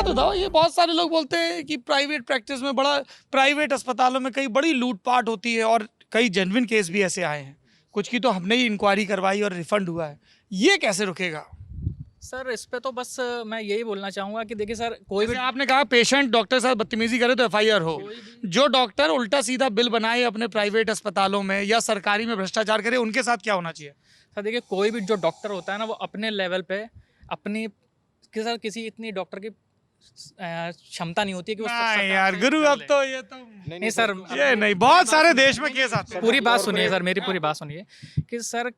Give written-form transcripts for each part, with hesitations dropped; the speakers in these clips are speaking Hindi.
बात बताओ, ये बहुत सारे लोग बोलते हैं कि प्राइवेट प्रैक्टिस में प्राइवेट अस्पतालों में कई बड़ी लूटपाट होती है और कई जेन्युइन केस भी ऐसे आए हैं, कुछ की तो हमने ही इंक्वायरी करवाई और रिफंड हुआ है, ये कैसे रुकेगा? सर इस पे तो बस मैं यही बोलना चाहूँगा कि देखिए सर, कोई भी जैसे आपने कहा पेशेंट डॉक्टर साथ बदतमीजी करे तो एफआईआर हो, जो डॉक्टर उल्टा सीधा बिल बनाए अपने प्राइवेट अस्पतालों में या सरकारी में भ्रष्टाचार करे, उनके साथ क्या होना चाहिए? सर देखिए, कोई भी जो डॉक्टर होता है ना, वो अपने लेवल पे अपनी सर किसी इतनी डॉक्टर की क्षमता नहीं होती है कि वो नहीं यार गुरु, अब तो ये तो नहीं सर, ये नहीं, बहुत सारे देश में केस आते हैं। पूरी बात सुनिए सर, मेरी पूरी बात सुनिए कि सर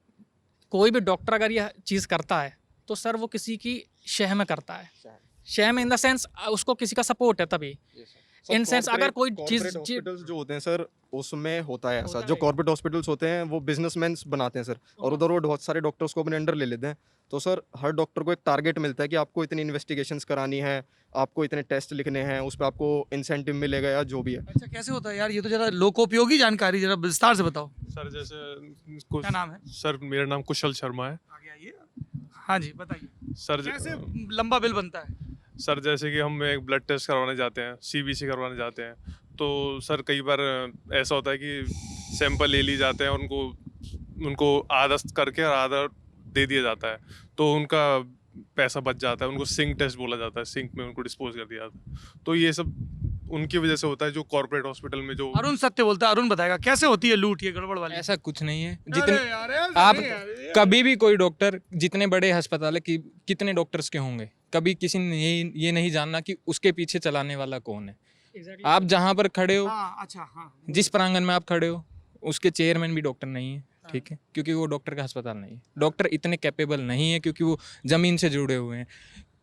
कोई भी डॉक्टर अगर यह चीज़ करता है तो सर वो किसी की शह में करता है, शह में इन द सेंस उसको किसी का सपोर्ट है तभी, इन सेंस अगर कोई चीज़ हॉस्पिटल्स जो होते हैं सर, उसमें होता है ऐसा, जो कॉर्पोरेट हॉस्पिटल्स होते हैं वो बिजनेसमैन बनाते हैं सर, और उधर वो बहुत सारे डॉक्टर्स को अपने अंडर ले लेते हैं। तो सर हर डॉक्टर को एक टारगेट मिलता है कि आपको इतनी इन्वेस्टिगेशंस करानी है, आपको इतने टेस्ट लिखने हैं, उस पर आपको इंसेंटिव मिलेगा या जो भी है। अच्छा, कैसे होता है यार, ये तो जरा लोकोपयोगी जानकारी जरा विस्तार से बताओ। सर जैसे क्या नाम है? सर मेरा नाम कुशल शर्मा है। आगे आइए। हाँ जी बताइए, सर कैसे लंबा बिल बनता है? सर जैसे कि हम एक ब्लड टेस्ट करवाने जाते हैं, सीबीसी करवाने जाते हैं, तो सर कई बार ऐसा होता है कि सैंपल ले लिए जाते हैं, उनको आधा करके और आधा दे दिया जाता है, तो उनका पैसा बच जाता है, उनको सिंक टेस्ट बोला जाता है, सिंक में उनको डिस्पोज कर दिया जाता है। तो ये सब उनकी वजह से होता है, जो कॉर्पोरेट हॉस्पिटल में जो अरुण सत्य बोलता है, अरुण बताएगा कैसे होती है लूट, ये गड़बड़ वाली। ऐसा कुछ नहीं है। अरे जितने यार, ऐसा आप नहीं यार, ये- कभी भी कोई डॉक्टर, जितने बड़े अस्पताल है कि कितने डॉक्टर्स के होंगे, कभी किसी ने ये नहीं जानना कि उसके पीछे चलाने वाला कौन है। आप जहाँ पर खड़े हो, हाँ, अच्छा, हाँ, जिस प्रांगण में आप खड़े हो, उसके चेयरमैन भी डॉक्टर नहीं है, ठीक है, क्योंकि वो डॉक्टर का अस्पताल नहीं है। डॉक्टर इतने कैपेबल नहीं है क्योंकि वो जमीन से जुड़े हुए हैं।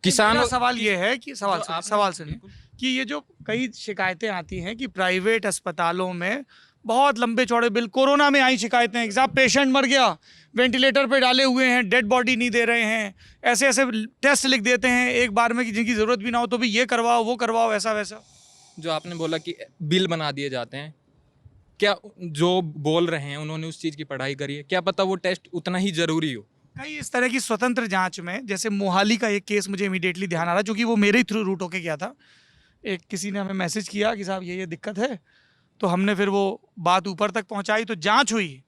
किसानों किसानों सवाल ये है कि जो सवाल सुनिए कि ये जो कई शिकायतें आती हैं कि प्राइवेट अस्पतालों में बहुत लंबे चौड़े बिल, कोरोना में आई शिकायतें, साहब पेशेंट मर गया, वेंटिलेटर पे डाले हुए हैं, डेड बॉडी नहीं दे रहे हैं, ऐसे ऐसे टेस्ट लिख देते हैं एक बार में कि जिनकी ज़रूरत भी ना हो, तो भी ये करवाओ वो करवाओ, ऐसा वैसा। जो आपने बोला कि बिल बना दिए जाते हैं, क्या जो बोल रहे हैं उन्होंने उस चीज़ की पढ़ाई करी है? क्या पता वो टेस्ट उतना ही ज़रूरी हो। कई इस तरह की स्वतंत्र जांच में, जैसे मोहाली का एक केस मुझे इमीडिएटली ध्यान आ रहा, क्योंकि वो मेरे ही थ्रू रूट होके गया था। एक किसी ने हमें मैसेज किया कि साहब ये दिक्कत है, तो हमने फिर वो बात ऊपर तक पहुंचाई, तो जांच हुई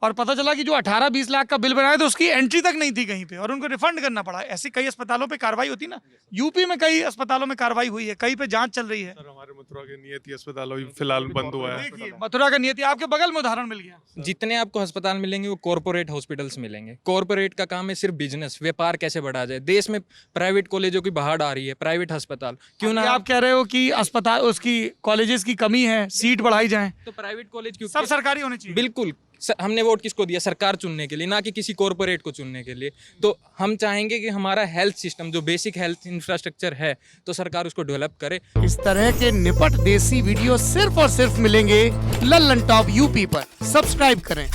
और पता चला कि जो 18-20 लाख का बिल बनाया था उसकी एंट्री तक नहीं थी कहीं पे, और उनको रिफंड करना पड़ा। ऐसी कई अस्पतालों पे कार्रवाई होती ना, यूपी में कई अस्पतालों में कार्रवाई हुई है, कई पे जांच चल रही है। सर हमारे मथुरा के नियति अस्पताल अभी फिलहाल बंद हुआ है। देखिए मथुरा का नियति आपके बगल में उदाहरण मिल गया। जितने आपको अस्पताल मिलेंगे वो कॉरपोरेट हॉस्पिटल्स मिलेंगे। कॉरपोरेट का काम है सिर्फ बिजनेस, व्यापार कैसे बढ़ा जाए। देश में प्राइवेट कॉलेजों की बहाड़ आ रही है, प्राइवेट अस्पताल क्यों ना। आप कह रहे हो कि अस्पताल, उसकी कॉलेजेस की कमी है, सीट बढ़ाई जाए, तो प्राइवेट कॉलेज क्यों? सब सरकारी होने चाहिए। बिल्कुल। हमने वोट किसको दिया? सरकार चुनने के लिए, ना कि किसी कॉरपोरेट को चुनने के लिए। तो हम चाहेंगे कि हमारा हेल्थ सिस्टम, जो बेसिक हेल्थ इंफ्रास्ट्रक्चर है, तो सरकार उसको डेवलप करे। इस तरह के निपट देसी वीडियो सिर्फ और सिर्फ मिलेंगे लल्लन टॉप यूपी पर। सब्सक्राइब करें।